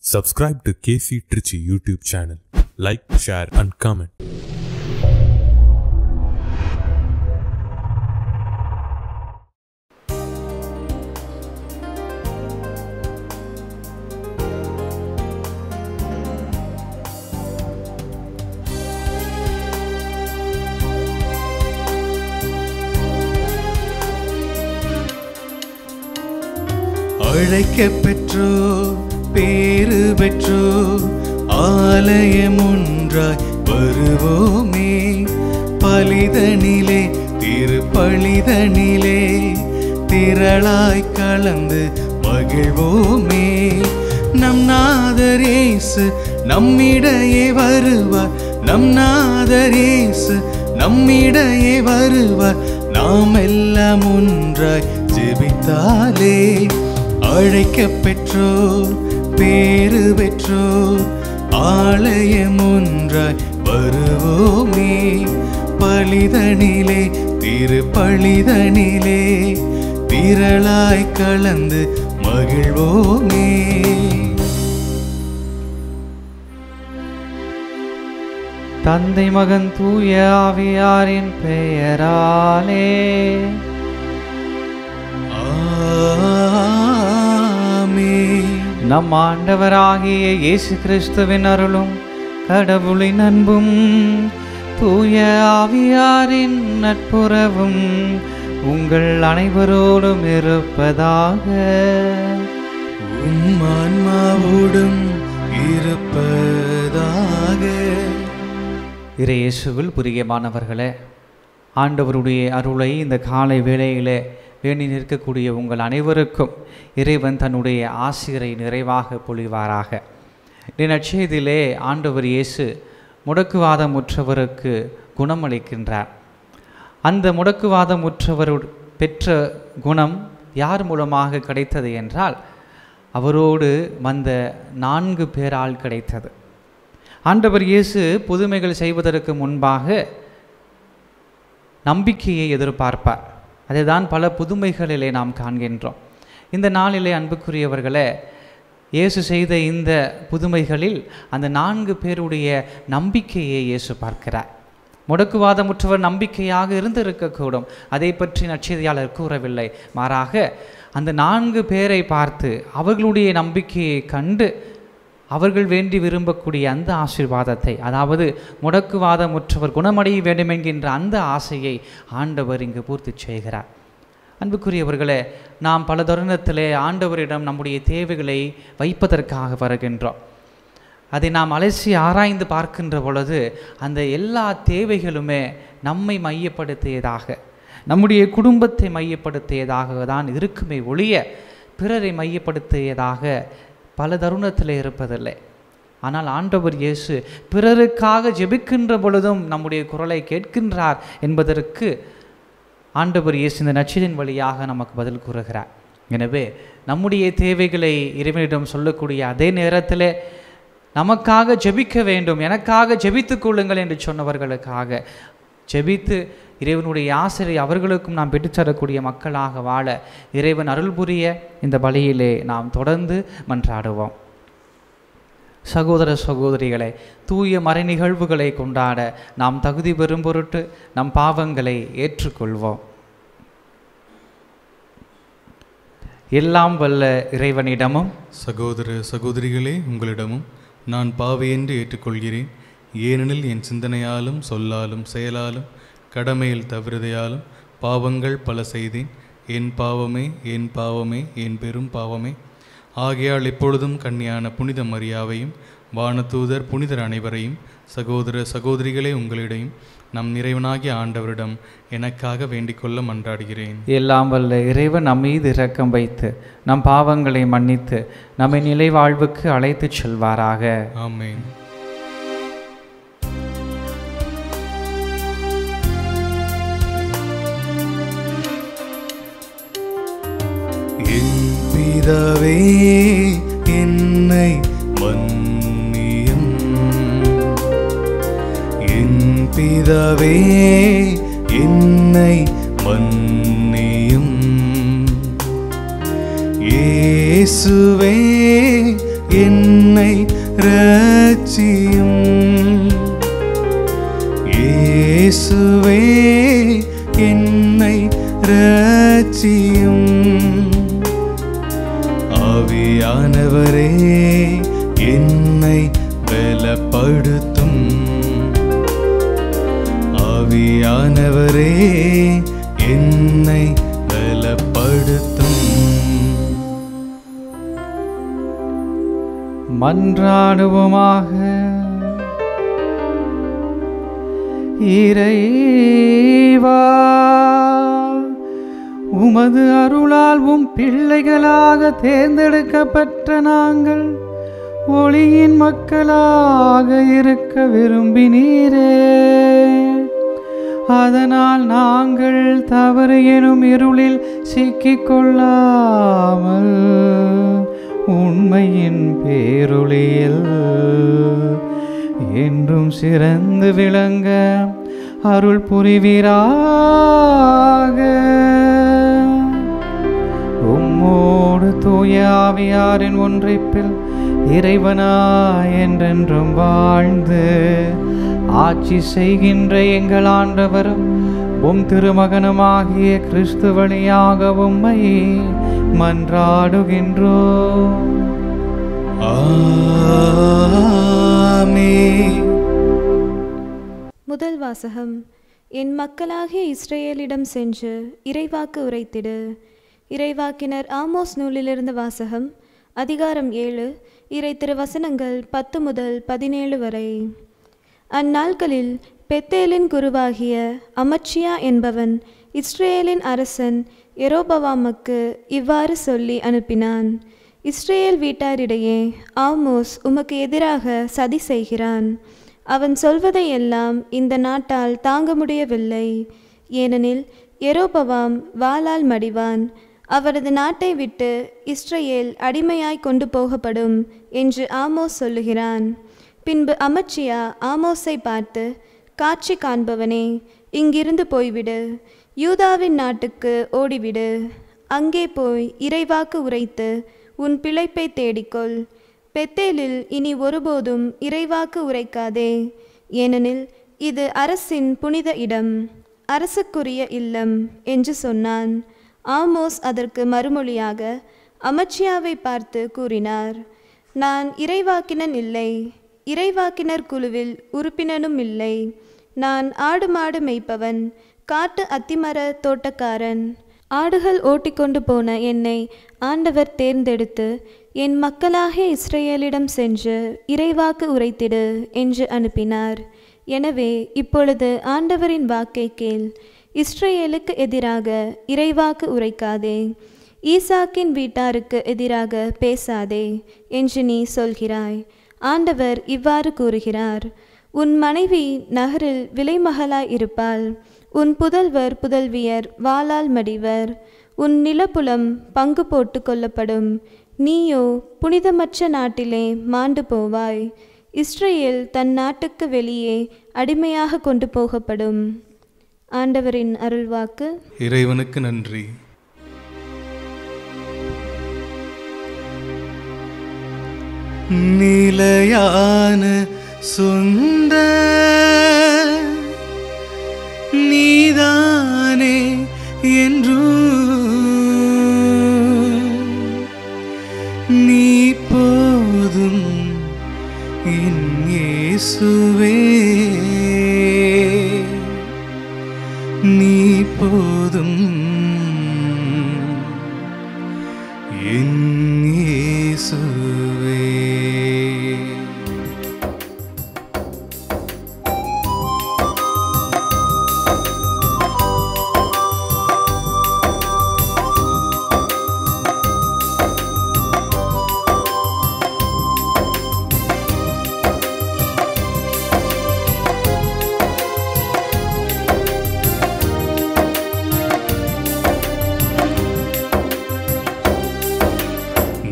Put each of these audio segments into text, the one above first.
Subscribe to KC Trichy YouTube channel. Like, share and comment. அழைக்கப் பெற்றோர் பேறு பெற்றோர் ஆலயம் ஒன்றாய் வருவோமே, பலிதனிலே திருப்பலிதனிலே திரளாய் கலந்து மகிழ்வோமே. நம் நாதர் இயேசு நம்மிடையே வருவார், நம் நாதர் இயேசு நம்மிடையே வருவார். நாம் எல்லாம் ஒன்றாய் ஜெபித்தாலே அழைக்கப் பெற்றோர் பேறு பெற்றோர் ஆலயம் ஒன்றாய் வருவோமே, பலிதனிலே திருப்பலிதனிலே திரளாய் கலந்து மகிழ்வோமே. தந்தை மகன் தூய ஆவியாரின் பெயராலே நம் ஆண்டவராகிய இயேசு கிறிஸ்துவின் அருளும் கடவுளின் அன்பும் தூய ஆவியாரின் நட்புறவும் உங்கள் அனைவரோடும் இருப்பதாக. உம் ஆன்மாவோடும் இருப்பதாக. இயேசுவில் பிரியமானவர்களே, ஆண்டவருடைய அருளை இந்த காலை வேளையிலே வேண்டி நிற்கக்கூடிய உங்கள் அனைவருக்கும் இறைவன் தன்னுடைய ஆசிரை நிறைவாக பொழிவாராக. இந்த நற்செய்தியிலே ஆண்டவர் இயேசு முடக்குவாதமுற்றவருக்கு குணமளிக்கின்றார். அந்த முடக்குவாதமுற்றவர் பெற்ற குணம் யார் மூலமாக கிடைத்தது என்றால், அவரோடு வந்த 4 பேரால் கிடைத்தது. ஆண்டவர் இயேசு புதுமைகள் செய்வதற்கு முன்பாக நம்பிக்கையை எதிர்பார்ப்பார். அதுதான் பல புதுமைகளிலே நாம் காண்கின்றோம். இந்த நாளிலே அன்புக்குரியவர்களே, இயேசு செய்த இந்த புதுமைகளில் அந்த 4 பேருடைய நம்பிக்கையை இயேசு பார்க்கிறார். முடக்குவாதமுற்றவர் நம்பிக்கையாக இருந்திருக்கக்கூடும், அதை பற்றி நற்செய்தியாளர் கூறவில்லை. மாறாக அந்த 4 பேரை பார்த்து அவர்களுடைய நம்பிக்கையை கண்டு அவர்கள் வேண்டி விரும்பக்கூடிய அந்த ஆசீர்வாதத்தை, அதாவது முடக்குவாதமுற்றவர் குணமடைய வேண்டும் என்கின்ற அந்த ஆசையை ஆண்டவர் இங்கு பூர்த்தி செய்கிறார். அன்புக்குரியவர்களே, நாம் பல தருணத்திலே ஆண்டவரிடம் நம்முடைய தேவைகளை வைப்பதற்காக வருகின்றோம். அதை நாம் அலசி ஆராய்ந்து பார்க்கின்ற பொழுது அந்த எல்லா தேவைகளுமே நம்மை மையப்படுத்தியதாக, நம்முடைய குடும்பத்தை மையப்படுத்தியதாக தான் இருக்குமே ஒழிய பிறரை மையப்படுத்தியதாக பல தருணத்தில் இருப்பதில்லை. ஆனால் ஆண்டவர் இயேசு பிறருக்காக ஜெபிக்கின்ற பொழுதும் நம்முடைய குரலை கேட்கின்றார் என்பதற்கு ஆண்டவர் இயேசு இந்த நற்செய்தியின் வழியாக நமக்கு பதில் கூறுகிறார். எனவே நம்முடைய தேவைகளை இறைவனிடம் சொல்லக்கூடிய அதே நேரத்தில் நமக்காக ஜெபிக்க வேண்டும், எனக்காக ஜெபித்து கொள்ளுங்கள் என்று சொன்னவர்களுக்காக ஜெபித்து இறைவனுடைய ஆசிரியை அவர்களுக்கும் நாம் பெற்றுத்தரக்கூடிய மக்களாக வாழ இறைவன் அருள் புரிய இந்த பலியிலே நாம் தொடர்ந்து மன்றாடுவோம். சகோதர சகோதரிகளை, தூய மறை நிகழ்வுகளை கொண்டாட நாம் தகுதி பெறும் பொருட்டு நம் பாவங்களை ஏற்றுக்கொள்வோம். எல்லாம் வல்ல இறைவனிடமும் சகோதர சகோதரிகளே, உங்களிடமும் நான் பாவியென்று ஏற்றுக்கொள்கிறேன். ஏனெனில் என் சிந்தனையாலும் சொல்லாலும் செயலாலும் கடமையில் தவிர்தையாலும் பாவங்கள் பல செய்தேன். என் பாவமே என் பாவமே என் பெரும் பாவமே. ஆகையால் எப்பொழுதும் கன்னியான புனித மரியாவையும் வானதூதர் புனிதர் அனைவரையும் சகோதர சகோதரிகளே உங்களிடையும் நம் இறைவனாகிய ஆண்டவரிடம் எனக்காக வேண்டிக்கொள்ள மன்றாடுகிறேன். எல்லாம் வல்ல இறைவன் நம் மீது இரக்கம் வைத்து நம் பாவங்களை மன்னித்து நம்மை நிலை வாழ்வுக்கு அழைத்து செல்வாராக. ஆமென். பிதாவே, என்னை மன்னியும். என் பிதாவே, என்னை மன்னியும். இயேசுவே, என்னை என்னை இரட்சியும். இயேசுவே என்னை இரட்சியும். ஆவியானவரே என்னை பலப்படுத்தும். ஆவியானவரே என்னை பலப்படுத்தும். மன்றாடுவோமாக. இறைவா, உமது அருளால் உம் பிள்ளைகளாக தேர்ந்தெடுக்கப்பட்ட நாங்கள் ஒளியின் மக்களாக இருக்க விரும்பினீரே. அதனால் நாங்கள் தவறு எனும் இருளில் சிக்கிக்கொள்ளாமல் உண்மையின் பேரொளியில் என்றும் சிறந்து விளங்க அருள் புரிவீராக. உம்மோடு தூய ஆவியாரின் ஒன்றிப்பில் இறைவனாய் என்றென்றும் வாழ்ந்து ஆட்சி செய்கின்ற எங்கள் ஆண்டவரும் உம் திருமகனுமாகிய கிறிஸ்து வழியாக உம்மை மன்றாடுகின்றோம். ஆமென். முதல் வாசகம். என் மக்களாகிய இஸ்ரேலிடம் சென்று இறைவாக்கு உரைத்திடு. இறைவாக்கினர் ஆமோஸ் நூலிலிருந்து வாசகம். அதிகாரம் 7, இறை திருவசனங்கள் 10 முதல் 17 வரை. அந்நாட்களில் பெத்தேலின் குருவாகிய அமத்சியா என்பவன் இஸ்ரேலின் அரசன் யெரொபெயாமுக்கு இவ்வாறு சொல்லி அனுப்பினான். இஸ்ரேல் வீட்டாரிடையே ஆமோஸ் உமக்கு எதிராக சதி செய்கிறான். அவன் சொல்வதையெல்லாம் இந்த நாட்டால் தாங்க முடியவில்லை. ஏனெனில் யெரொபெயாம் வாளால் மடிவான். அவரது நாட்டை விட்டு இஸ்ரேல் அடிமையாய் கொண்டு போகப்படும் என்று ஆமோஸ் சொல்லுகிறான். பின்பு அமத்சியா ஆமோஸை பார்த்து, காட்சி காண்பவனே, இங்கிருந்து போய்விடு, யூதாவின் நாட்டுக்கு ஓடிவிடு. அங்கே போய் இறைவாக்கு உரைத்து உன் பிழைப்பை தேடிக்கொள். பெத்தேலில் இனி ஒருபோதும் இறைவாக்கு உரைக்காதே. ஏனெனில் இது அரசின் புனித இடம், அரசுக்குரிய இல்லம் என்று சொன்னான். ஆமோஸ் அதற்கு மறுமொழியாக அமத்சியாவை பார்த்து கூறினார், நான் இறைவாக்கினன் இல்லை, இறைவாக்கினர் குழுவில் உறுப்பினனும் இல்லை. நான் ஆடு மாடு மேய்ப்பவன், காட்டு அத்திமர தோட்டக்காரன். ஆடுகள் ஓட்டிக்கொண்டு போன என்னை ஆண்டவர் தேர்ந்தெடுத்து என் மக்களாகிய இஸ்ரேலிடம் சென்று இறைவாக்கு உரைத்திடு என்று அனுப்பினார். எனவே இப்பொழுது ஆண்டவரின் வாக்கை கேள். இஸ்ரேலுக்கு எதிராக இறைவாக்கு உரைக்காதே, ஈசாக்கின் வீட்டாருக்கு எதிராக பேசாதே என்று நீ சொல்கிறாய். ஆண்டவர் இவ்வாறு கூறுகிறார், உன் மனைவி நகரில் விலைமகளாய் இருப்பாள். உன் புதல்வர் புதல்வியர் வாளால் மடிவர். உன் நிலப்புலம் பங்கு போட்டு கொள்ளப்படும். நீயோ புனிதமற்ற நாட்டிலே மாண்டு போவாய். இஸ்ரேல் தன் நாட்டுக்கு வெளியே அடிமையாக கொண்டு போகப்படும். ஆண்டவரின் அருள்வாக்கு. இறைவனுக்கு நன்றி. நிலையான சொந்த நீதானே என்றும் நீ போதும் என் இயேசுவே, நீ போதும் என் இயேசுவே.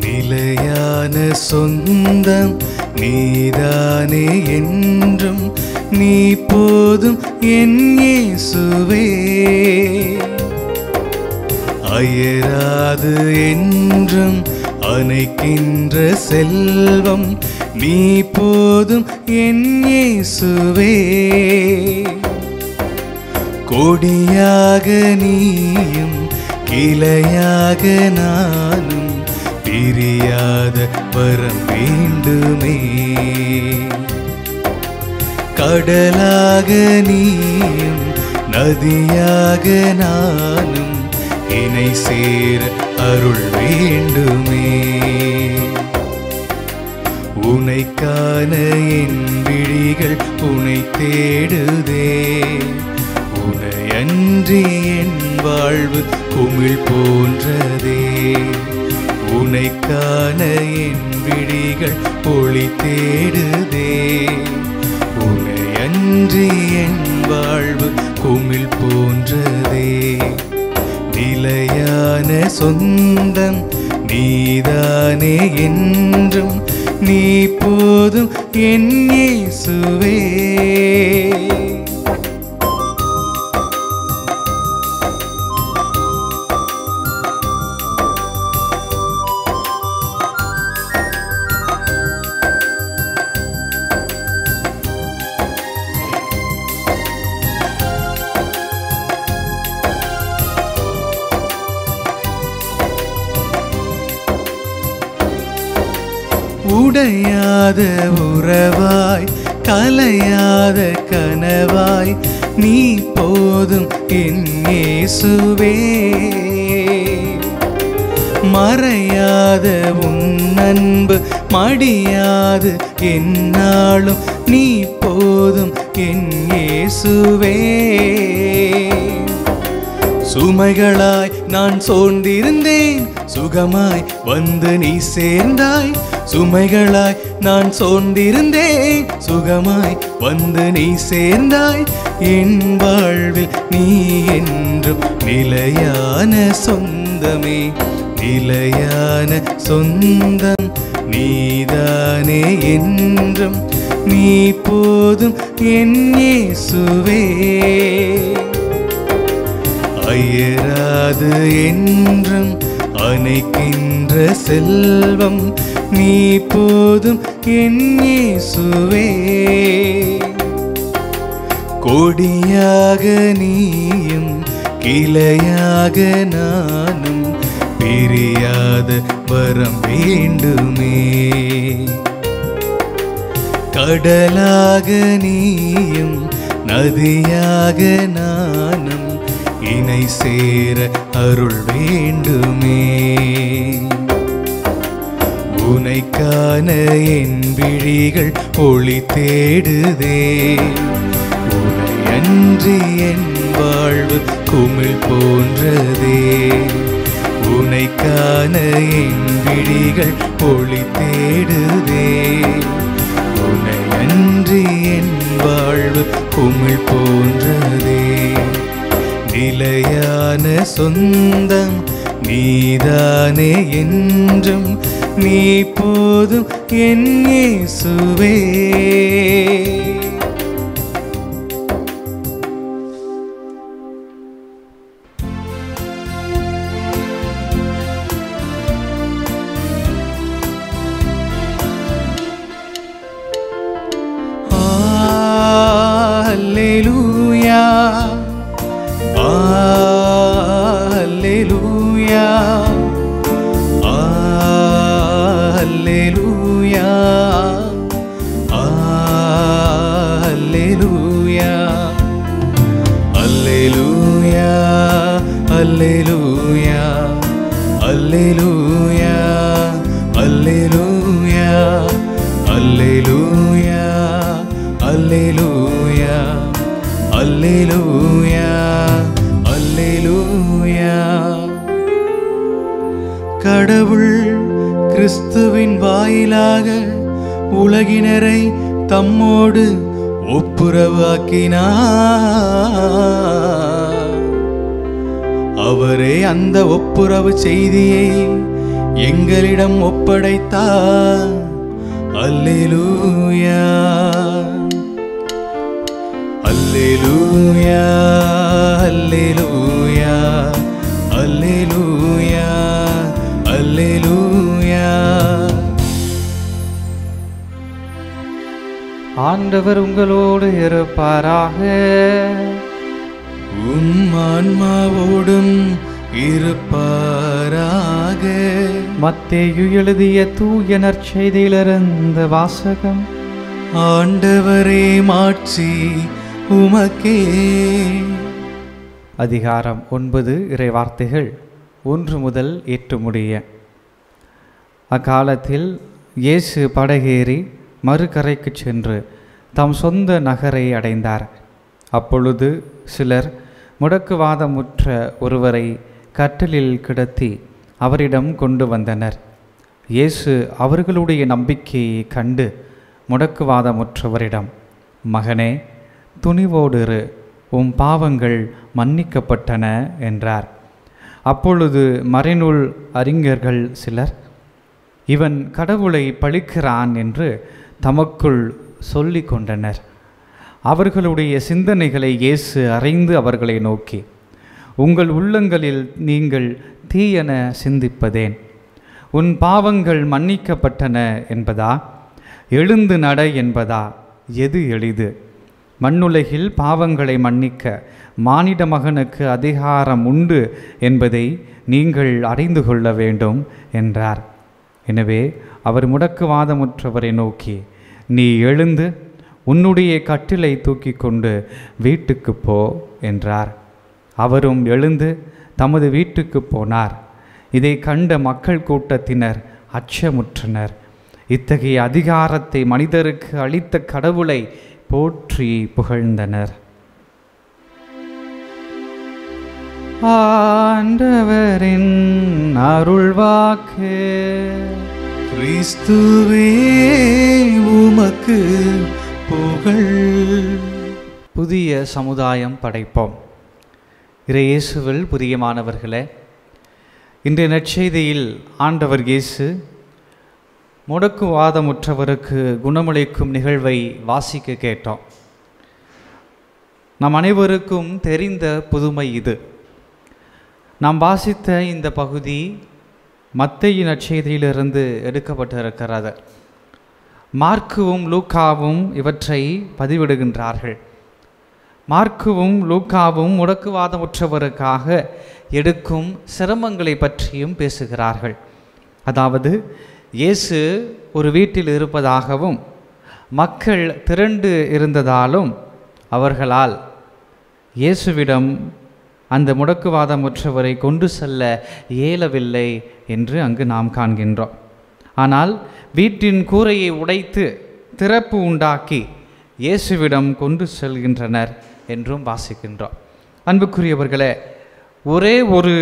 நிலையான சொந்தம் நீதானே என்றும் நீ போதும் என் இயேசுவே. அயராது என்றும் அணைக்கின்ற செல்வம் நீ போதும் என் இயேசுவே. கொடியாக நீயும் கிளையாக நானும் பிரியாத வரம் வேண்டுமே. கடலாக நீயும் நதியாக நானும் இணை சேர அருள் வேண்டுமே. உனை காண என் விழிகள் உனை தேடுதே. உனை அன்றி என் வாழ்வு குமிழ் போன்றதே. உனை காண என் விழிகள் ஒளி தேடுதே. உனை அன்றி என் வாழ்வு குமிழ் போன்றதே. நிலையான சொந்தம் நீதானே என்றும் நீ போதும் என் இயேசுவே. உடையாத உறவாய் கலையாத கனவாய் நீ போதும் என் இயேசுவே. மறையாத உன் அன்பு மடியாது என்னாலும் நீ போதும் என் இயேசுவே. சுமைகளாய் நான் சோர்ந்திருந்தேன் சுகமாய் வந்து நீ சேர்ந்தாய். சுமைகளாய் நான் சோர்ந்திருந்தேன் சுகமாய் வந்து நீ சேர்ந்தாய். என் வாழ்வில் நீ என்றும் நிலையான சொந்தமே. நிலையான சொந்தம் நீதானே என்றும் நீ போதும் என் இயேசுவே. அயராது என்றும் அணைக்கின்ற செல்வம் நீ போதும் என் இயேசுவே. கொடியாக நீயும் கிளையாக நானும் பிரியாத வரம் வேண்டுமே. கடலாக நீயும் நதியாக நானும் இணை சேர அருள் வேண்டுமே. உனை காண என் விழிகள் ஒளி தேடுதே. உனை அன்றி என் வாழ்வு குமிழ் போன்றதே. உனை காண என் விழிகள் ஒளி தேடுதே. உனை அன்றி என் வாழ்வு குமிழ் போன்றதே. நிலையான சொந்தம் நீதானே என்றும் நீ போதும் என் இயேசுவே. Hallelujah. Hallelujah. Hallelujah. Hallelujah. Hallelujah. Hallelujah. Hallelujah. Hallelujah. Hallelujah. Hallelujah. Hallelujah. Hallelujah. கடவுள் கிறிஸ்துவின் வாயிலாக உலகினரை தம்மோடு ஒப்புரவாக்கினார். அவரே அந்த ஒப்புரவு செய்தியை எங்களிடம் ஒப்படைத்தார். அல்லேலூயா. அல்லேலூயா. அல்லேலூயா. அல்லேலூயா. அல்லேலூயா. ஆண்டவர் உங்களோடு இருப்பாராக. உம் ஆன்மாவோடும் இருப்பாராக. மத்தேயு எழுதிய தூய நற்செய்தியிலிருந்து வாசகம். ஆண்டவரே மாட்சி உமக்கே. அதிகாரம் 9 இறைவார்த்தைகள் 1 முதல் 8 முடிய. அக்காலத்தில் இயேசு படகேறி மறுகரைக்கு சென்று தம் சொந்த நகரை அடைந்தார். அப்பொழுது சிலர் முடக்குவாதமுற்ற ஒருவரை கட்டிலில் கிடத்தி அவரிடம் கொண்டு வந்தனர். இயேசு அவர்களுடைய நம்பிக்கையை கண்டு முடக்குவாதமுற்றவரிடம், மகனே, துணிவோடு இரு, உம் பாவங்கள் மன்னிக்கப்பட்டன என்றார். அப்பொழுது மறைநூல் அறிஞர்கள் சிலர், இவன் கடவுளை பழிக்கிறான் என்று தமக்குள் சொல்லி கொண்டனர். அவர்களுடைய சிந்தனைகளை இயேசு அறிந்து அவர்களை நோக்கி, உங்கள் உள்ளங்களில் நீங்கள் தீயென சிந்திப்பதேன்? உன் பாவங்கள் மன்னிக்கப்பட்டன என்பதா, எழுந்து நட என்பதா? எது எளிது? மண்ணுலகில் பாவங்களை மன்னிக்க மானிட மகனுக்கு அதிகாரம் உண்டு என்பதை நீங்கள் அறிந்து கொள்ள வேண்டும் என்றார். எனவே அவர் முடக்குவாதமுற்றவரை நோக்கி, நீ எழுந்து உன்னுடைய கட்டிலை தூக்கி கொண்டு வீட்டுக்கு போ என்றார். அவரும் எழுந்து தமது வீட்டுக்கு போனார். இதை கண்ட மக்கள் கூட்டத்தினர் அச்சமுற்றனர். இத்தகைய அதிகாரத்தை மனிதருக்கு அளித்த கடவுளை போற்றி புகழ்ந்தனர். ஆண்டவரின் அருள்வாக்கு. கிறிஸ்துவே உமக்கு புகழ். புதிய சமுதாயம் படைப்போம். இயேசுவில் பிரியமானவர்களே, இன்றைய நற்செய்தியில் ஆண்டவர் இயேசு முடக்குவாதமுற்றவருக்கு குணமளிக்கும் நிகழ்வை வாசிக்க கேட்டோம். நம் அனைவருக்கும் தெரிந்த புதுமை இது. நாம் வாசித்த இந்த பகுதி மத்தேயு நற்செய்தியிலிருந்து எடுக்கப்பட்டிருக்கிறது. மார்க்குவும் லூக்காவும் இவற்றை பதிவிடுகின்றார்கள். மார்க்குவும் லூக்காவும் முடக்குவாதமுற்றவருக்காக எடுக்கும் சிரமங்களை பற்றியும் பேசுகிறார்கள். அதாவது, இயேசு ஒரு வீட்டில் இருப்பதாகவும் மக்கள் திரண்டு இருந்ததாலும் அவர்களால் இயேசுவிடம் அந்த முடக்குவாதமுற்றவரை கொண்டு செல்ல இயலவில்லை என்று அங்கு நாம் காண்கின்றோம். ஆனால் வீட்டின் கூரையை உடைத்து திறப்பு உண்டாக்கி இயேசுவிடம் கொண்டு செல்கின்றனர் என்றும் வாசிக்கின்றோம். அன்புக்குரியவர்களே, ஒரே ஒரு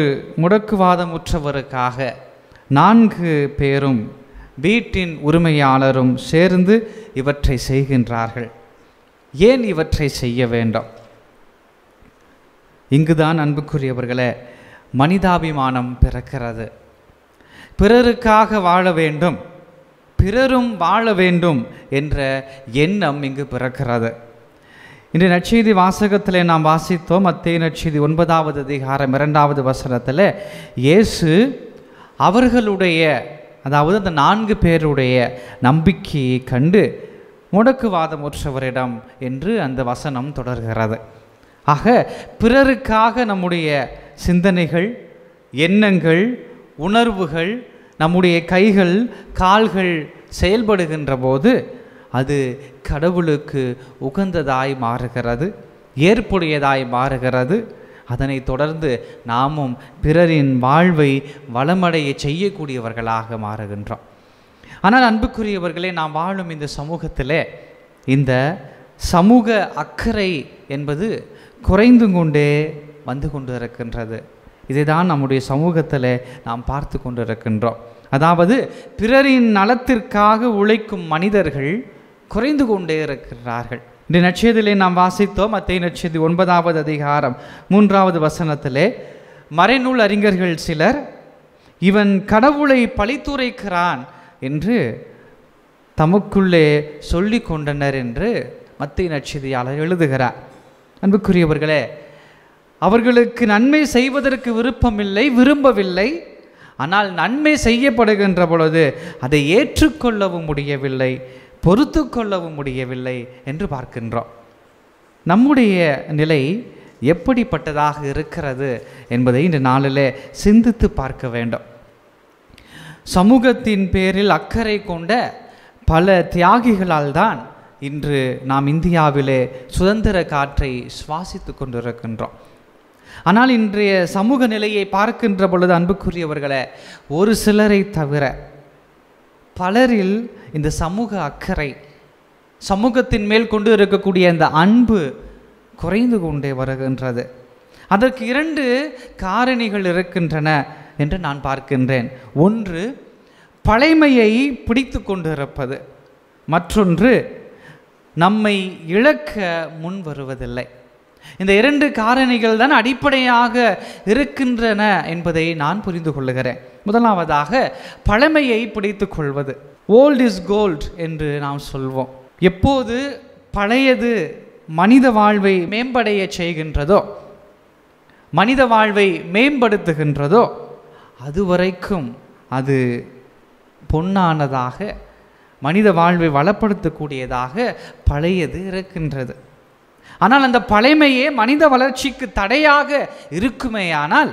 முடக்குவாதமுற்றவருக்காக 4 பேரும் வீட்டின் உரிமையாளரும் சேர்ந்து இவற்றை செய்கின்றார்கள். ஏன் இவற்றை செய்ய வேண்டும்? இங்குதான் அன்புக்குரியவர்களே மனிதாபிமானம் பிறக்கிறது. பிறருக்காக வாழ வேண்டும், பிறரும் வாழ வேண்டும் என்ற எண்ணம் இங்கு பிறக்கிறது. இன்று நற்செய்தி வாசகத்தில் நாம் வாசித்தோம். மத்தேயு நற்செய்தி 9வது அதிகாரம் 2வது வசனத்தில் இயேசு அவர்களுடைய, அதாவது அந்த 4 பேருடைய நம்பிக்கையை கண்டு முடக்குவாதமுற்றவரிடம் என்று அந்த வசனம் தொடர்கிறது. ஆக பிறருக்காக நம்முடைய சிந்தனைகள், எண்ணங்கள், உணர்வுகள், நம்முடைய கைகள், கால்கள் செயல்படுகின்ற போது அது கடவுளுக்கு உகந்ததாய் மாறுகிறது, ஏற்புடையதாய் மாறுகிறது. அதனை தொடர்ந்து நாமும் பிறரின் வாழ்வை வளமடைய செய்யக்கூடியவர்களாக மாறுகின்றோம். ஆனால் அன்புக்குரியவர்களே, நாம் வாழும் இந்த சமூகத்தில் இந்த சமூக அக்கறை என்பது குறைந்து கொண்டே வந்து கொண்டு இருக்கின்றது. இதை தான் நம்முடைய சமூகத்தில் நாம் பார்த்து கொண்டு இருக்கின்றோம். அதாவது பிறரின் நலத்திற்காக உழைக்கும் மனிதர்கள் குறைந்து கொண்டே இருக்கிறார்கள். இந்த நற்செய்தியிலே நாம் வாசித்தோம். மத்தேயு நற்செய்தி 9வது அதிகாரம் 3வது வசனத்திலே மறைநூல் அறிஞர்கள் சிலர் இவன் கடவுளை பழித்துரைக்கிறான் என்று தமக்குள்ளே சொல்லி கொண்டனர் என்று மத்தேயு நற்செய்தியாளர் எழுதுகிறார். அன்புக்குரியவர்களே, அவர்களுக்கு நன்மை செய்வதற்கு விருப்பமில்லை, விரும்பவில்லை. ஆனால் நன்மை செய்யப்படுகின்ற பொழுது அதை ஏற்றுக்கொள்ளவும் முடியவில்லை, பொறுத்து கொள்ளவும் முடியவில்லை என்று பார்க்கின்றோம். நம்முடைய நிலை எப்படிப்பட்டதாக இருக்கிறது என்பதை இந்த நாளில் சிந்தித்து பார்க்க வேண்டும். சமூகத்தின் பேரில் அக்கறை கொண்ட பல தியாகிகளால் தான் இன்று நாம் இந்தியாவிலே சுதந்திர காற்றை சுவாசித்து கொண்டிருக்கின்றோம். ஆனால் இன்றைய சமூக நிலையை பார்க்கின்ற பொழுது அன்புக்குரியவர்களே, ஒரு சிலரை தவிர பலரில் இந்த சமூக அக்கறை, சமூகத்தின் மேல் கொண்டு இருக்கக்கூடிய அந்த அன்பு குறைந்து கொண்டே வருகின்றது. அதற்கு 2 காரணிகள் இருக்கின்றன என்று நான் பார்க்கின்றேன். ஒன்று பழைமையை பிடித்து கொண்டிருப்பது, மற்றொன்று நம்மை இழக்க முன் வருவதில்லை. இந்த 2 காரணிகள் தான் அடிப்படையாக இருக்கின்றன என்பதை நான் புரிந்து கொள்ளுகிறேன். முதலாவதாக பழமையை பிடித்து கொள்வது. ஓல்ட் இஸ் கோல்ட் என்று நாம் சொல்வோம். எப்போது பழையது மனித வாழ்வை மேம்படைய செய்கின்றதோ, மனித வாழ்வை மேம்படுத்துகின்றதோ, அதுவரைக்கும் அது பொன்னானதாக, மனித வாழ்வை வளப்படுத்தக்கூடியதாக பழையது இருக்கின்றது. ஆனால் அந்த பழைமையே மனித வளர்ச்சிக்கு தடையாக இருக்குமேயானால்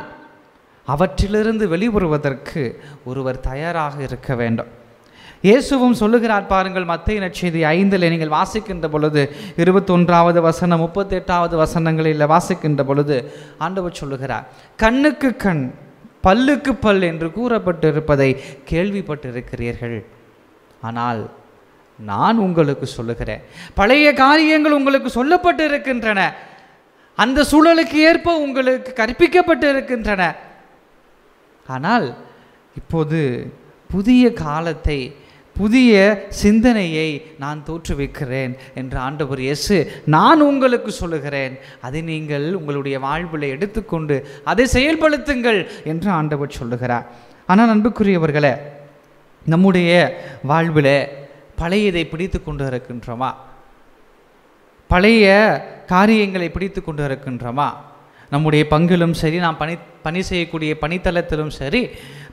அவற்றிலிருந்து வெளிவருவதற்கு ஒருவர் தயாராக இருக்க வேண்டும். இயேசுவும் சொல்லுகிறார் பாருங்கள், மத்தேயு நற்செய்தி 5 நீங்கள் வாசிக்கின்ற பொழுது 21வது வசனம் 38வது வசனங்களில் வாசிக்கின்ற பொழுது ஆண்டவர் சொல்லுகிறார், கண்ணுக்கு கண் பல்லுக்கு பல் என்று கூறப்பட்டிருப்பதை கேள்விப்பட்டிருக்கிறீர்கள். ஆனால் நான் உங்களுக்கு சொல்லுகிறேன், பழைய காரியங்கள் உங்களுக்கு சொல்லப்பட்டு இருக்கின்றன, அந்த சூழலுக்கு ஏற்ப உங்களுக்கு கற்பிக்கப்பட்டு இருக்கின்றன. ஆனால் இப்போது புதிய காலத்தை, புதிய சிந்தனையை நான் தோற்றுவிக்கிறேன் என்று ஆண்டவர் இயேசு நான் உங்களுக்கு சொல்லுகிறேன், அதை நீங்கள் உங்களுடைய வாழ்வில் எடுத்துக்கொண்டு அதை செயல்படுத்துங்கள் என்று ஆண்டவர் சொல்லுகிறார். ஆனால் அன்புக்குரியவர்களே, நம்முடைய வாழ்வில் பழையதை பிடித்து கொண்டு இருக்கின்றோமா? பழைய காரியங்களை பிடித்து கொண்டு இருக்கின்றோமா? நம்முடைய பங்கிலும் சரி, நாம் பணி செய்யக்கூடிய பணித்தளத்திலும் சரி,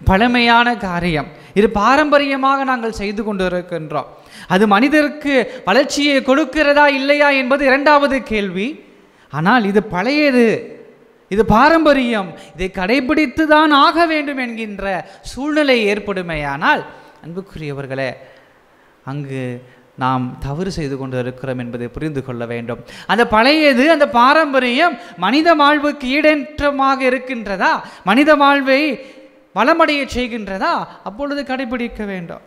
பழமையான காரியம் இது பாரம்பரியமாக நாங்கள் செய்து கொண்டு இருக்கின்றோம். அது மனிதருக்கு வளர்ச்சியை கொடுக்கிறதா இல்லையா என்பது 2வது கேள்வி. ஆனால் இது பழையது, இது பாரம்பரியம், இதை கடைபிடித்து தான் ஆக வேண்டும் என்கின்ற சூழ்நிலை ஏற்படுமேயானால் அன்புக்குரியவர்களே, அங்கு நாம் தவறு செய்து கொண்டு இருக்கிறோம் என்பதை புரிந்து கொள்ள வேண்டும். அந்த பழையது, அந்த பாரம்பரியம் மனித வாழ்வுக்கு ஈடேற்றமாக இருக்கின்றதா, மனித வாழ்வை வளமடைய செய்கின்றதா, அப்பொழுது கடைபிடிக்க வேண்டும்.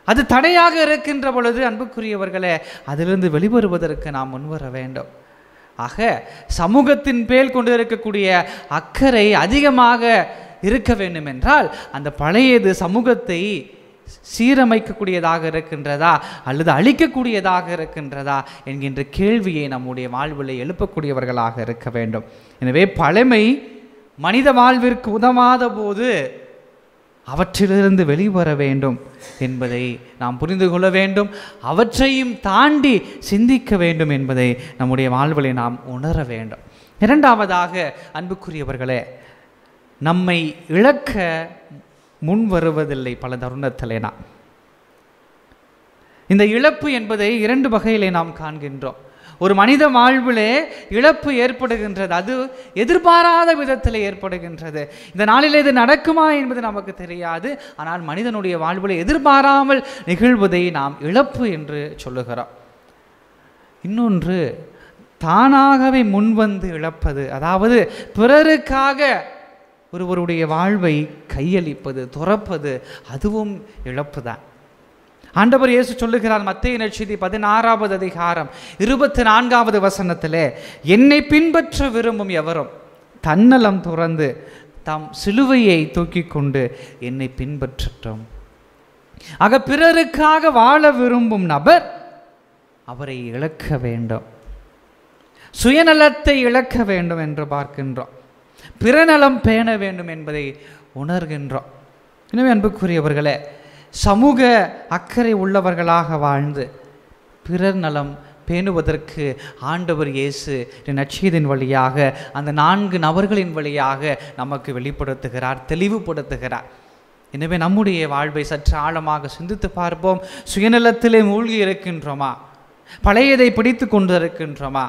அது தடையாக இருக்கின்ற பொழுது அன்புக்குரியவர்களே, அதிலிருந்து வெளிவருவதற்கு நாம் முன்வர வேண்டும். ஆக சமூகத்தின் பேர் கொண்டு இருக்கக்கூடிய அக்கறை அதிகமாக இருக்க வேண்டும் என்றால் அந்த பழையது சமூகத்தை சீரமைக்கக்கூடியதாக இருக்கின்றதா அல்லது அழிக்கக்கூடியதாக இருக்கின்றதா என்கின்ற கேள்வியை நம்முடைய வாழ்வில் எழுப்பக்கூடியவர்களாக இருக்க வேண்டும். எனவே பழமை மனித வாழ்விற்கு உதவாத போது அவற்றிலிருந்து வெளிவர வேண்டும் என்பதை நாம் புரிந்து கொள்ள வேண்டும். அவற்றையும் தாண்டி சிந்திக்க வேண்டும் என்பதை நம்முடைய வாழ்வில் நாம் உணர வேண்டும். 2வதாக அன்புக்குரியவர்களே, நம்மை இழக்க முன் வருவதில்லை பல தருணத்திலே. இந்த இழப்பு என்பதை 2 வகையிலே நாம் காண்கின்றோம். ஒரு மனித வாழ்விலே இழப்பு ஏற்படுகின்றது, அது எதிர்பாராத விதத்தில் ஏற்படுகின்றது. இந்த நாளில் இது நடக்குமா என்பது நமக்கு தெரியாது. ஆனால் மனிதனுடைய வாழ்விலே எதிர்பாராமல் நிகழ்வதை நாம் இழப்பு என்று சொல்லுகிறோம். இன்னொன்று தானாகவே முன்வந்து இழப்பது, அதாவது பிறருக்காக ஒருவருடைய வாழ்வை கையளிப்பது, துறப்பது, அதுவும் இழப்பு தான். ஆண்டவர் இயேசு சொல்லுகிறார் மத்தேயு நற்செய்தி 16வது அதிகாரம் 24வது வசனத்திலே, என்னை பின்பற்ற விரும்பும் எவரும் தன்னலம் துறந்து தம் சிலுவையை தூக்கி கொண்டு என்னை பின்பற்றட்டும். ஆக பிறருக்காக வாழ விரும்பும் நபர் அவரை இழக்க வேண்டும், சுயநலத்தை இழக்க வேண்டும் என்று பார்க்கின்றோம். பிறநலம் பேண வேண்டும் என்பதை உணர்கின்றோம். எனவே அன்புக்குரியவர்களே, சமூக அக்கறை உள்ளவர்களாக வாழ்ந்து பிறர் நலம் பேணுவதற்கு ஆண்டவர் இயேசு நற்செய்தியின் வழியாக அந்த 4 நபர்களின் வழியாக நமக்கு வெளிப்படுத்துகிறார், தெளிவுபடுத்துகிறார். எனவே நம்முடைய வாழ்வை சற்று ஆழமாக சிந்தித்து பார்ப்போம். சுயநலத்திலே மூழ்கி இருக்கின்றோமா? பழையதை பிடித்து கொண்டு இருக்கின்றோமா?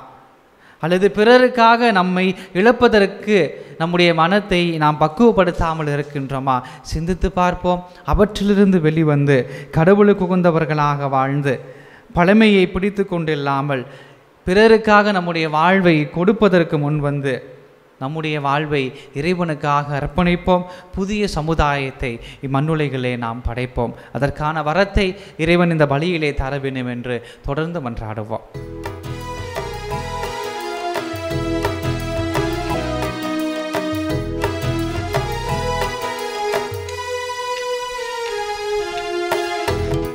அல்லது பிறருக்காக நம்மை இழப்பதற்கு நம்முடைய மனத்தை நாம் பக்குவப்படுத்தாமல் இருக்கின்றோமா? சிந்தித்து பார்ப்போம். அவற்றிலிருந்து வெளிவந்து கடவுளுக்கு உகந்தவர்களாக வாழ்ந்து பழமையை பிடித்து கொண்டில்லாமல் பிறருக்காக நம்முடைய வாழ்வை கொடுப்பதற்கு முன்வந்து நம்முடைய வாழ்வை இறைவனுக்காக அர்ப்பணிப்போம். புதிய சமுதாயத்தை இம்மண்ணுலகிலே நாம் படைப்போம். அதற்கான வரத்தை இறைவன் இந்த பலியிலே தர வேண்டும் என்று தொடர்ந்து மன்றாடுவோம்.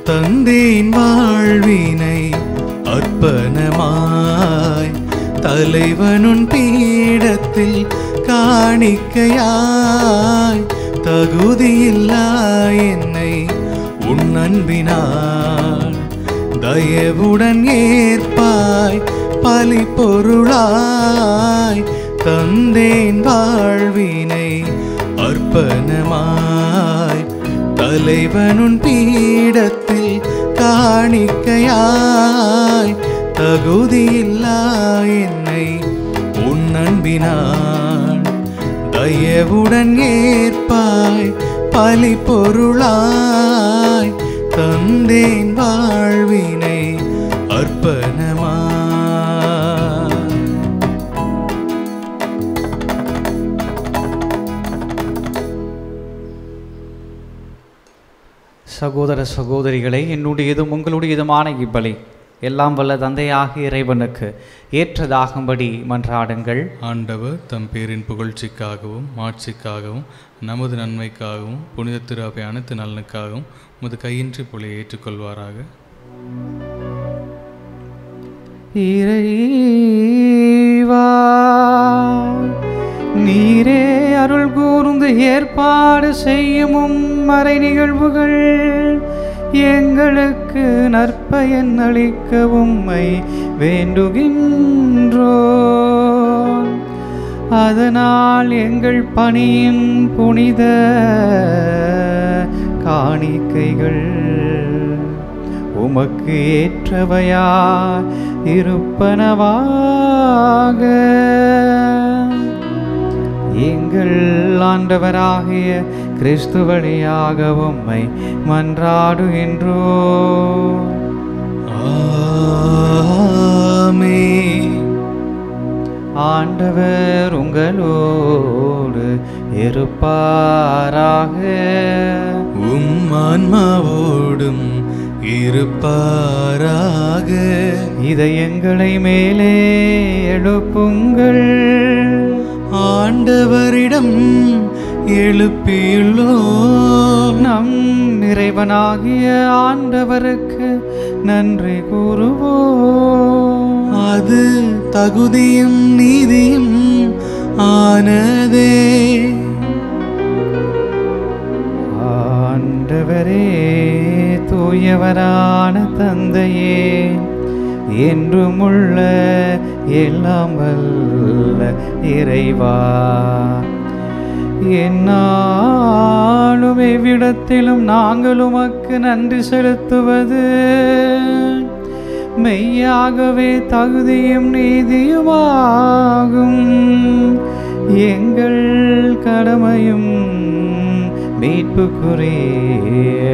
தந்தேன் வாழ்வினை அர்ப்பணமாய் தலைவனுன் பீடத்தில் காணிக்கையாய் தகுதியில்லா என்னை உன் அன்பினாய் தயவுடன் ஏற்பாய் பலி பொருளாய். தந்தேன் வாழ்வினை அர்ப்பணமாய் தலைவனுன் பீடத்தில் காணிக்கையாய் தகுதியில்லா என்னை உன் அன்பினாய் தயவுடன் ஏற்பாய் பலி பொருளாய். தந்தேன் வாழ்வினை அர்ப்பணமாய். சகோதர சகோதரிகளே, என்னுடையதும் உங்களுடையதுமான இப்பலி எல்லாம் வல்ல தந்தையாகிய இறைவனுக்கு ஏற்றதாகும்படி மன்றாடுங்கள். ஆண்டவர் தம் பேரின் புகழ்ச்சிக்காகவும் மாட்சிக்காகவும் நமது நன்மைக்காகவும் புனித திரு அவை அனைத்து நலனுக்காகவும் உமது கையின்றி புலியை ஏற்றுக்கொள்வாராக. இறைவா, நீரே அருள் கூர்ந்து ஏற்பாடு செய்யும் மறை நிகழ்வுகள் எங்களுக்கு நற்பயன் அளிக்க உம்மை வேண்டுகின்றோம். அதனால் எங்கள் பணியின் புனித காணிக்கைகள் உமக்கு ஏற்றவையா இருப்பனவாக. எங்கள் ஆண்டவராகிய கிறிஸ்து வழியாக உம்மை மன்றாடுகின்றோம். ஆமென். ஆண்டவர் உங்களோடு இருப்பாராக. உம் ஆன்மாவோடும் இருப்பாராக. இதயங்களை மேலே எழுப்புங்கள். ஆண்டவரிடம் எழுப்பியுள்ளோம். நம் இறைவனாகிய ஆண்டவருக்கு நன்றி கூறுவோம். அது தகுதியும் நீதியும் ஆனதே. ஆண்டவரே, தூயவரான தந்தையே, என்றும் உள்ள எல்லாம் வல்ல இறைவா, என்னாலும் எவ்விடத்திலும் நாங்கள் உமக்கு நன்றி செலுத்துவது மெய்யாகவே தகுதியும் நீதியுமாகும். எங்கள் கடமையும் மீட்புக்குரிய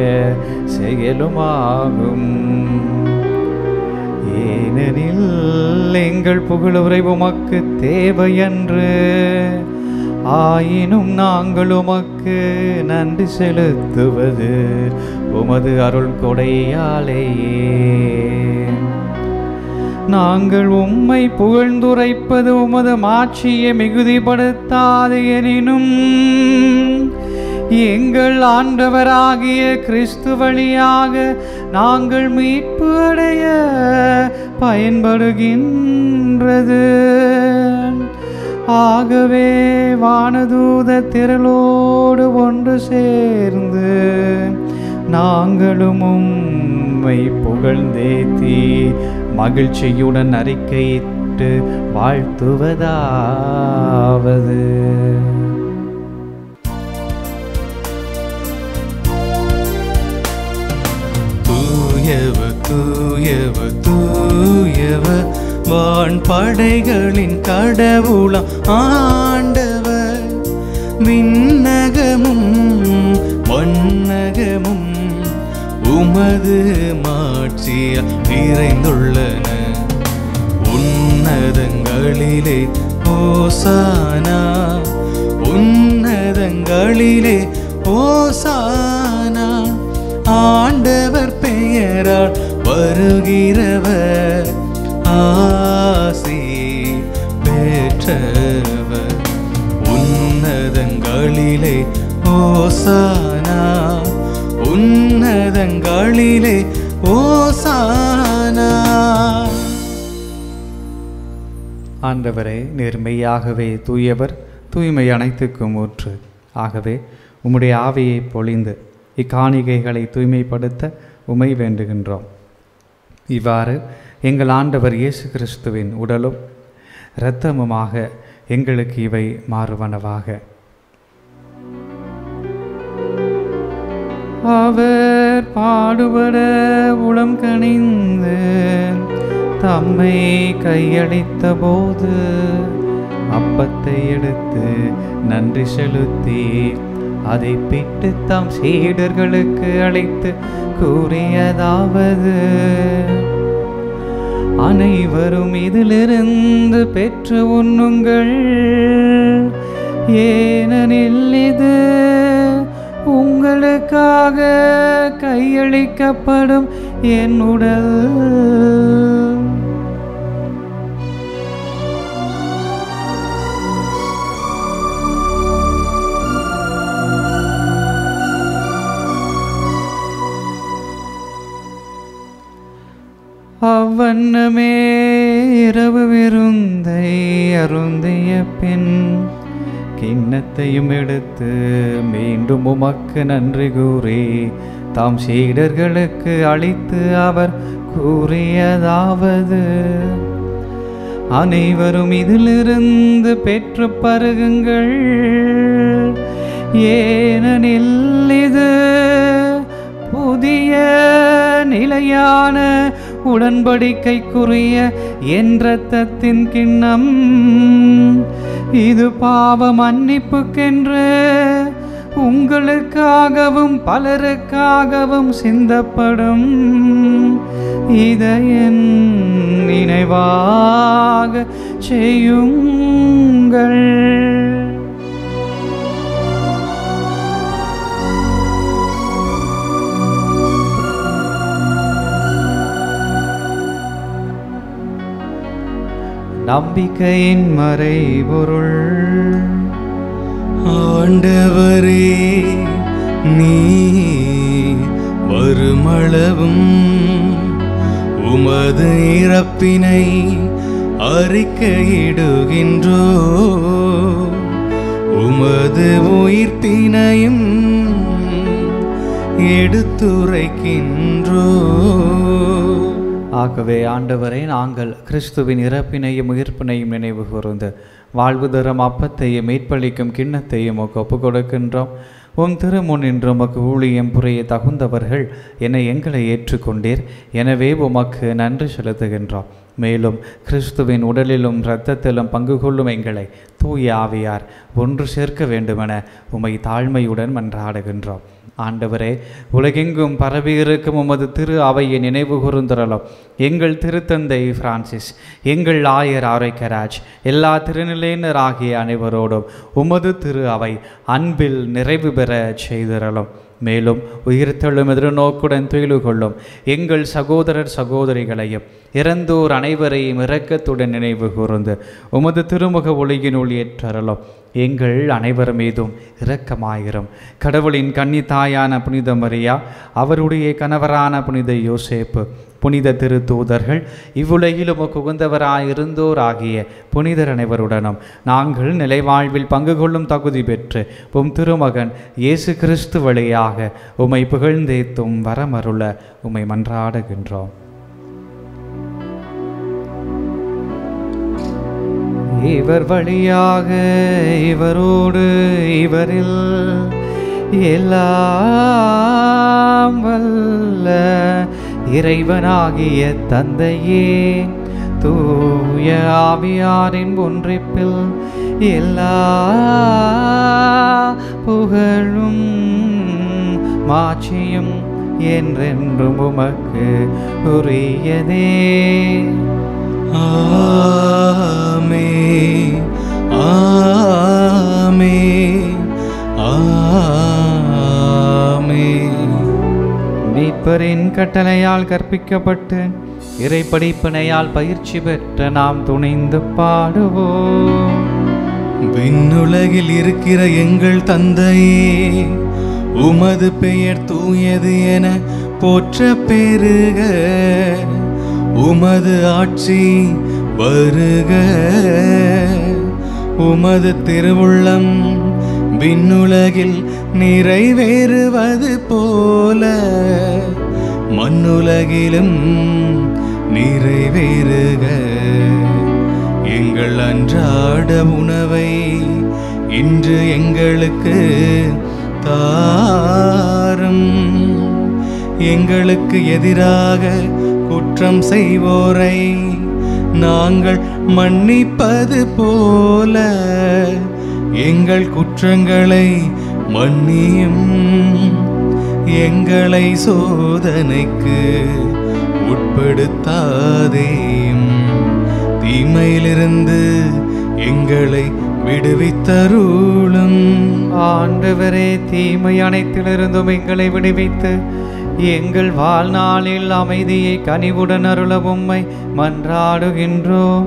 செயலுமாகும். ஏனெனில் எங்கள் புகழுரை உமக்கு தேவையன்று, ஆயினும் நாங்கள் உமக்கு நன்றி செலுத்துவது உமது அருள் கொடையாலேயே. நாங்கள் உம்மை புகழ்ந்துரைப்பது உமது மாட்சியை மிகுதிப்படுத்தாது. எனினும் எங்கள் ஆண்டவராகிய கிறிஸ்து வழியாக நாங்கள் மீட்பு அடைய பயன்படுகின்றது. ஆகவே வானதூத திரளோடு ஒன்று சேர்ந்து நாங்களும் உம்மை புகழ்ந்தேத்தி மகிழ்ச்சியுடன் அறிக்கையிட்டு வாழ்த்துவதாவது: தூயவர் தூயவர் தூயவர் வான் படைகளின் கடவுளாம் ஆண்டவர். விண்ணகமும் மண்ணகமும் உமது மாட்சியால் நிறைந்துள்ளன. உன்னதங்களிலே ஓசானா, உன்னதங்களிலே ஓசானா. ஆண்டவர் பெயரால் வருகிறவர் ஆசி பெற்றவர். உன்னதங்களிலே ஓசானா, உன்னதங்களிலே ஓசானா. ஆண்டவரே, நீர் மெய்யாகவே தூயவர், தூய்மை அனைத்துக்கும் ஊற்று. ஆகவே உம்முடைய ஆவியை பொழிந்து இக்காணிகைகளை தூய்மைப்படுத்த உமை வேண்டுகின்றோம். இவ்வாறு எங்கள் ஆண்டவர் இயேசு கிறிஸ்துவின் உடலும் இரத்தமுமாக எங்களுக்கு இவை மாறுவனவாக. அவர் பாடுபட உளம் கனிந்து தம்மை கையளித்த போது அப்பத்தை எடுத்து நன்றி செலுத்தி அதை பிட்டு தம் சீடர்களுக்கு அழைத்து கூறியதாவது: அனைவரும் இதிலிருந்து பெற்று உண்ணுங்கள், ஏனெனில் இது உங்களுக்காக கையளிக்கப்படும் என் உடல். அவ்வண்ணமே இரவு விருந்தை அருந்திய பின் கிண்ணத்தையும் எடுத்து மீண்டும் உமக்கு நன்றி கூறி தாம் சீடர்களுக்கு அளித்து அவர் கூறியதாவது: அனைவரும் இதிலிருந்து பெற்று பருகுங்கள், ஏனெனில் இது புதிய நிலையான உடன்படிக்கைக்குரிய என் இரத்தத்தின் கிண்ணம். இது பாவ மன்னிப்புக்கென்று உங்களுக்காகவும் பலருக்காகவும் சிந்தப்படும். இதை என் நினைவாக செய்யுங்கள். நம்பிக்கையின் மறைபொருள். ஆண்டவரே, நீ வருமளவும் உமது இறப்பினை அறிக்கையிடுகின்றோ, உமது உயிர்ப்பினையும் எடுத்துரைக்கின்றோ. ஆகவே ஆண்டவரே, நாங்கள் கிறிஸ்துவின் இறப்பினையும் உயிர்ப்பினையும் நினைவு கூர்ந்து வாழ்வு தரும் அப்பத்தையும் மீட்பளிக்கும் கிண்ணத்தையும் ஒப்பு கொடுக்கின்றோம். உம் திருமுன் நின்று உமக்கு ஊழியம் புரிய தகுந்தவர்கள் என எங்களை ஏற்றுக்கொண்டீர். எனவே உமக்கு நன்றி செலுத்துகின்றோம். மேலும் கிறிஸ்துவின் உடலிலும் இரத்தத்திலும் பங்கு கொள்ளும் எங்களை தூய ஆவியார் ஒன்று சேர்க்க வேண்டுமென உம்மை தாழ்மையுடன் மன்றாடுகின்றோம். ஆண்டவரே, உலகெங்கும் பரவியிருக்கும் உமது திரு அவையை நினைவு கூர்ந்தரலும். எங்கள் திருத்தந்தை பிரான்சிஸ், எங்கள் ஆயர் ஆரோக்கியராஜ், எல்லா திருநிலையினர் ஆகிய அனைவரோடும் உமது திரு அவை அன்பில் நிறைவு பெற செய்திரலும். மேலும் உயிர்த்தெழும் எதிர்நோக்குடன் துயிலு கொள்ளும் எங்கள் சகோதரர் சகோதரிகளையும் இறந்தோர் அனைவரையும் இரக்கத்துடன் நினைவு கூர்ந்து உமது திருமுக ஒளியினுள் ஏற்றரலும். எங்கள் அனைவர் மீதும் இரக்கமாயிரும். கடவுளின் கன்னி தாயான புனித மரியா, அவருடைய கணவரான புனித யோசேப்பு, புனித திருத்தூதர்கள், இவ்வுலகிலும் உகந்தவராயிருந்தோர் ஆகிய புனிதர் அனைவருடனும் நாங்கள் நிலைவாழ்வில் பங்கு கொள்ளும் தகுதி பெற்று உம் திருமகன் இயேசு கிறிஸ்து வழியாக உம்மை புகழ்ந்தேத்தும் வரமருள உம்மை மன்றாடுகின்றோம். இவர் வழியாக இவரோடு இவரில் எல்லாம் வல்ல இறைவனாகிய தந்தையே, தூய ஆவியாரின் ஒன்றிப்பில் எல்லா புகழும் மாட்சியும் என்றென்றும் உமக்கு உரியதே. ஆமென், ஆமென், ஆமென். மீட்பரின் கட்டளையால் கற்பிக்கப்பட்டு இறை படிப்பினையால் பயிற்சி பெற்ற நாம் துணிந்து பாடுவோம். விண்ணுலகில் இருக்கிற எங்கள் தந்தையே, உமது பெயர் தூயது என போற்ற பெருக. உமது ஆட்சி வருக. உமது திருவுள்ளம் விண்ணுலகில் நிறைவேறுவது போல மண்ணுலகிலும் நிறைவேறுக. எங்கள் அன்றாட உணவை இன்று எங்களுக்கு தாரும். எங்களுக்கு எதிராக குற்றம் செய்வோரை நாங்கள் மன்னிப்பது போல எங்கள் குற்றங்களை மன்னியும். எங்களை சோதனைக்கு உட்படுத்தாதேயும், தீமையிலிருந்து எங்களை விடுவித்தருளும். ஆண்டவரே, தீமை அனைத்திலிருந்தும் எங்களை விடுவித்து எங்கள் வாழ்நாளில் அமைதியை கனிவுடன் அருள உம்மை மன்றாடுகின்றோம்.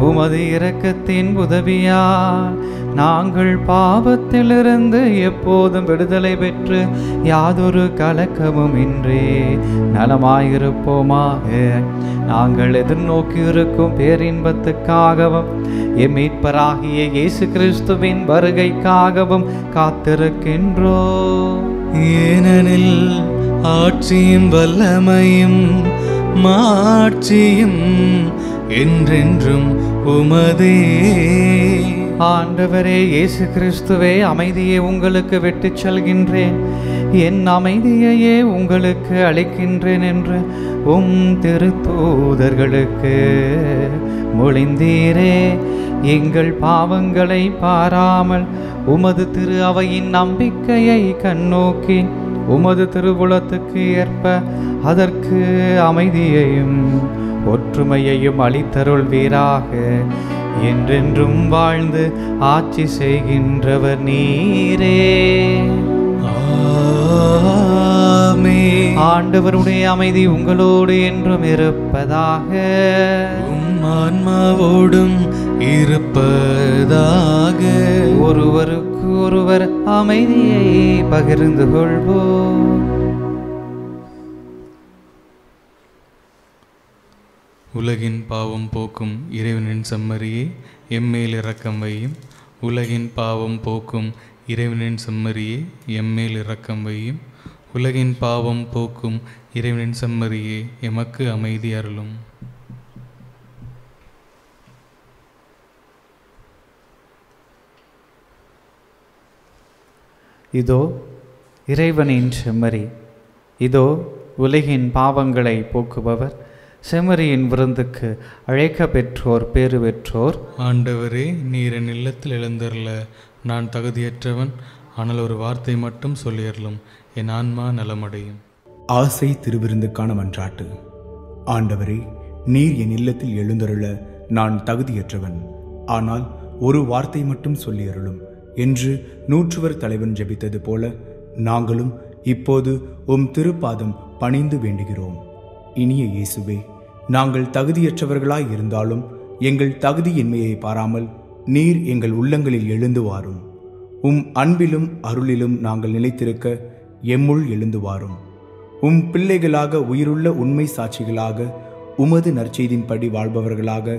உமது இரக்கத்தின் உதவியால் நாங்கள் பாவத்திலிருந்து எப்போதும் விடுதலை பெற்று யாதொரு கலக்கமும் இன்றி நலமாயிருப்போமாக. நாங்கள் எதிர்நோக்கியிருக்கும் பேரின்பத்துக்காகவும் எம் மீட்பராகிய இயேசு கிறிஸ்துவின் வருகைக்காகவும் காத்திருக்கின்றோம். ஏனெனில் ஆட்சியும் வல்லமையும் மாட்சியும் என்றென்றும் உமதே. ஆண்டவரே இயேசு கிறிஸ்துவே, அமைதியை உங்களுக்கு விட்டுச் செல்கின்றேன், என் அமைதியையே உங்களுக்கு அளிக்கின்றேன் என்று உம் திருத்தூதர்களுக்கு மொழிந்தீரே. எங்கள் பாவங்களை பாராமல் உமது திரு அவையின் நம்பிக்கையை கண்ணோக்கி உமது திருவுளத்துக்கு ஏற்ப அதற்கு அமைதியையும் ஒற்றுமையையும் அளித்தருள்வீராக. என்றென்றும் வாழ்ந்து ஆட்சி செய்கின்றவர் நீரே. ஆமென். ஆண்டவருடைய அமைதி உங்களோடு என்றும் இருப்பதாக. உம் ஆன்மாவோடும் இருப்பதாக. ஒருவருக்கு ஒருவர் அமைதியை பகிர்ந்து கொள்வோம். உலகின் பாவம் போக்கும் இறைவனின் செம்மறியே, எம்மேல் இரக்கம் வையும். உலகின் பாவம் போக்கும் இறைவனின் செம்மறியே, எம்மேல் இரக்கம் வையும். உலகின் பாவம் போக்கும் இறைவனின் செம்மறியே, எமக்கு அமைதி அருளும். இதோ இறைவனின் செம்மறி, இதோ உலகின் பாவங்களை போக்குபவர். செம்மறியின் விருந்துக்கு அழைக்க பெற்றோர் பேறு பெற்றோர். ஆண்டவரே, நீர் என் இல்லத்தில் எழுந்தருள நான் தகுதியற்றவன். ஆனால் ஒரு வார்த்தை மட்டும் சொல்லியறலும், என் ஆன்மா நலமடையும். ஆசை திருவிருந்துக்கான மன்றாட்டு. ஆண்டவரே, நீர் என் இல்லத்தில் எழுந்தருள நான் தகுதியற்றவன், ஆனால் ஒரு வார்த்தை மட்டும் சொல்லியருளும் என்று நூற்றுவர் தலைவன் ஜெபித்தது போல நாங்களும் இப்போது உம் திருப்பாதம் பணிந்து வேண்டுகிறோம். இனிய இயேசுவே, நாங்கள் தகுதியற்றவர்களாய் இருந்தாலும் எங்கள் தகுதியின்மையை பாராமல் நீர் எங்கள் உள்ளங்களில் எழுந்து வாரும். உம் அன்பிலும் அருளிலும் நாங்கள் நிலைத்திருக்க எம்முள் எழுந்து வாரும். உம் பிள்ளைகளாக உயிருள்ள உண்மை சாட்சிகளாக உமது நற்செய்தின்படி வாழ்பவர்களாக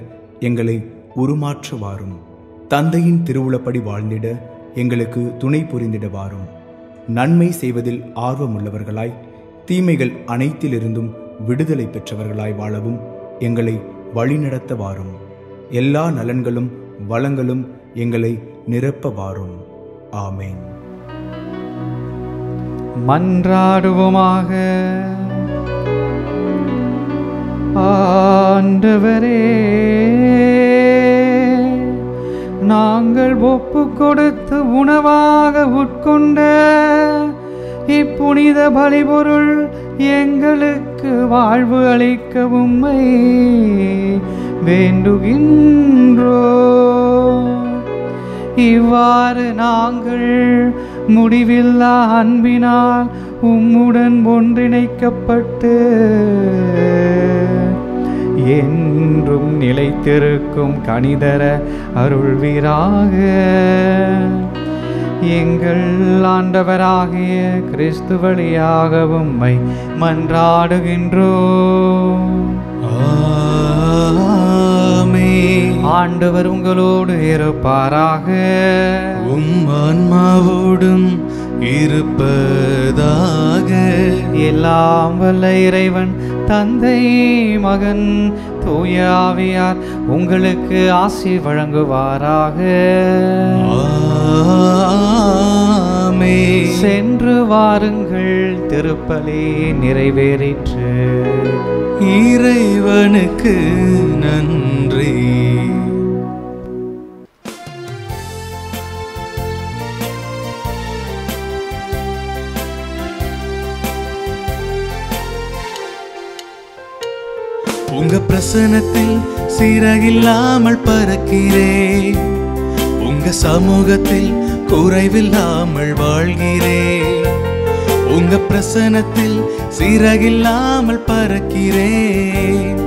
எங்களை உருமாற்ற வாரும். தந்தையின் திருவுளப்படி வாழ்ந்திட எங்களுக்கு துணை புரிந்திட வாரும். நன்மை செய்வதில் ஆர்வமுள்ளவர்களாய் தீமைகள் அனைத்திலிருந்தும் விடுதலை பெற்றவர்களாய் வாழவும் எங்களை வழிநடத்த வாரும். எல்லா நலன்களும் வளங்களும் எங்களை நிரப்ப வாரும். ஆமேன். மன்றாடுவோமாக. ஆண்டவரே, நாங்கள் ஒப்பு கொடுத்து உணவாக உட்கொண்ட இப்புனித பலிபொருள் எங்களுக்கு வாழ்வு அளிக்க உம்மை வேண்டுகின்றோ. இவ்வாறு நாங்கள் முடிவில்லா அன்பினால் உம்முடன் ஒன்றிணைக்கப்பட்டு என்றும் நிலைத்திருக்கும் கனிதர அருள்வீராக. எங்கள் ஆண்டவராகிய கிறிஸ்து வழியாக உம்மை மன்றாடுகின்றோம். ஆமென். ஆண்டவர் உங்களோடு இருப்பாராக. உம் ஆன்மாவோடும் இருப்பதாக. எல்லாம் வல்ல இறைவன் தந்தை, மகன், தூய ஆவியார் உங்களுக்கு ஆசி வழங்குவாராக. ஆமென். சென்று வாருங்கள், திருப்பலி நிறைவேறிற்று. இறைவனுக்கு நன்றி. உங்க பிரசன்னத்தில் சீரகில்லாமல் பறக்கிறேன். உங்க சமூகத்தில் குறைவில்லாமல் வாழ்கிறேன். உங்க பிரசன்னத்தில் சீரகில்லாமல் பறக்கிறேன்.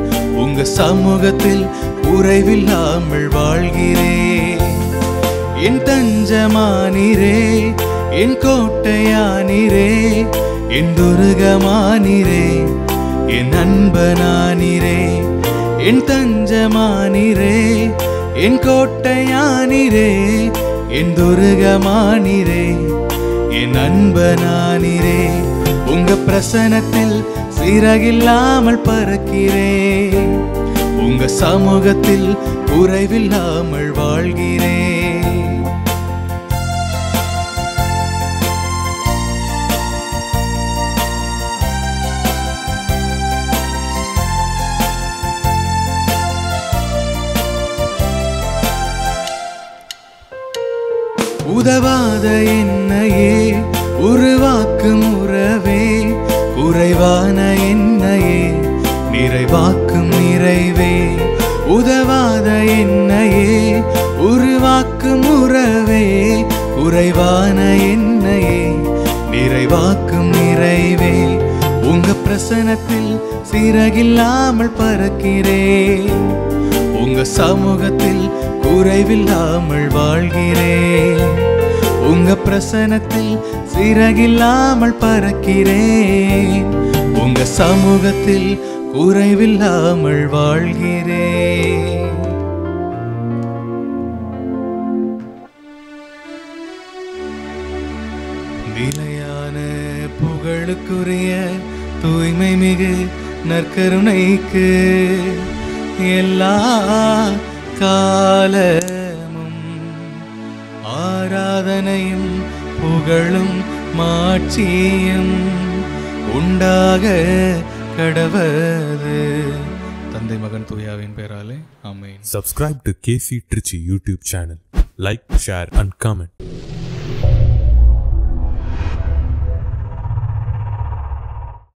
உங்க சமூகத்தில் குறைவில்லாமல் வாழ்கிறேன். என் தஞ்சமானீரே, என் கோட்டையானீரே, என் துர்கமானீரே, என் அன்பனானீரே. என் தஞ்சமானீரே, என் கோட்டையானீரே, என் துர்கமானீரே, என் அன்பனானீரே. உங்க பிரசன்னத்தில் சீரகில்லாமல் பறக்கிறேன். உங்க சமூகத்தில் குறைவில்லாமல் வாழ்கிறேன். உதவாத என்னையே உருவாக்கும் உறவே, குறைவான என்னையே நிறைவாக்கும் நிறைவே. உதவாத என்னையே உருவாக்கும் உறவே, குறைவான என்னையே நிறைவாக்கும் நிறைவே. உங்க பிரசன்னத்தில் சீரகில்லாமல் பறக்கிறேன். உங்க சமூகத்தில் குறைவில்லாமல் வாழ்கிறேன். உங்க பிரசன்னத்தில் சீரகில்லாமல் பறக்கிறேன். உங்க சமூகத்தில் குறைவில்லாமல் வாழ்கிறேன். நிலையான புகழுக்குரிய தூய்மை மிகு நற்கருணைக்கு எல்லா காலமும் ஆராதனையும் புகழும் மாட்சியும் உண்டாக கடவது. தந்தை மகன் தூயாவின் பெயராலே ஆமென். Subscribe to KC Trichy YouTube channel. Like, share and comment.